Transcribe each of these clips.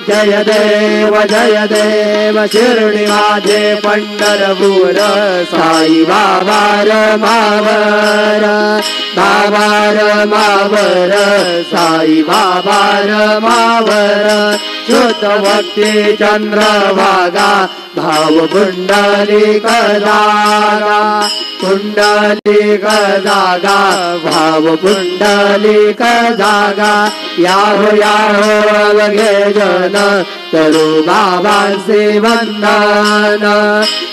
जय देव शिर्डी माझे पंढरपूर साई बाबा रमावर मावर साई बाबा रमावर शुद्ध भक्ती चंद्रभागा भाव पुंडलिक जागा भाव पुंडलिक जागा याहो अवघे जन करू बाबांचे वंदन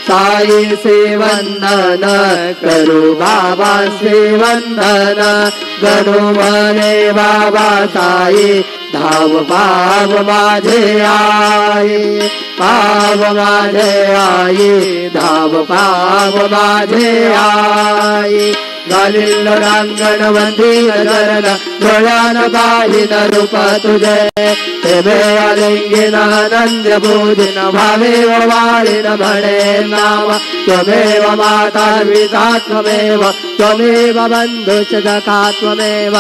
साई से वंदन करू बाबांचे वंदन गणू म्हणे बाबा साई धाव पाव माझे आई धाव पाव माझे आई घालिल रांगण मंदिर गरण डोळ्यान पाहिन रूप तुझे तेवे आलिंगिन आनंद पूजिन भावेव वाळिन म्हणे नाम त्वमेव माता पिता त्वमेव बंधुश्च सखा त्वमेव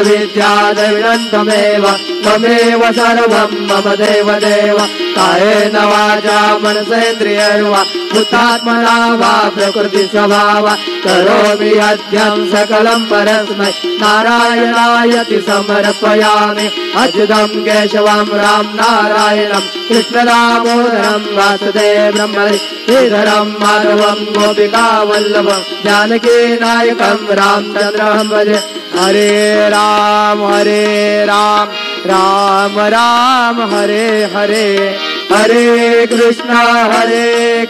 विद्या द्रविणं त्वमेव सर्वं मम देव कायेन वाचा मनसेन्द्रियैर्वा भूतात्मना वा प्रकृति स्वभाव करोमि यद्यं सकलं परस्मै नारायणायति समर्पयामि अच्युतं केशवं राम नारायणं कृष्णदामोदरं वासुदेवं श्रीधरं माधवं गोपिका वल्लभं जानकी नायकं रामचन्द्रं भजे हरे राम राम राम हरे हरे हरे कृष्ण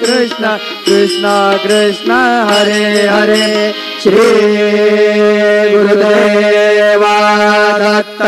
कृष्ण कृष्ण हरे हरे श्री गुरुदेवा दत्त।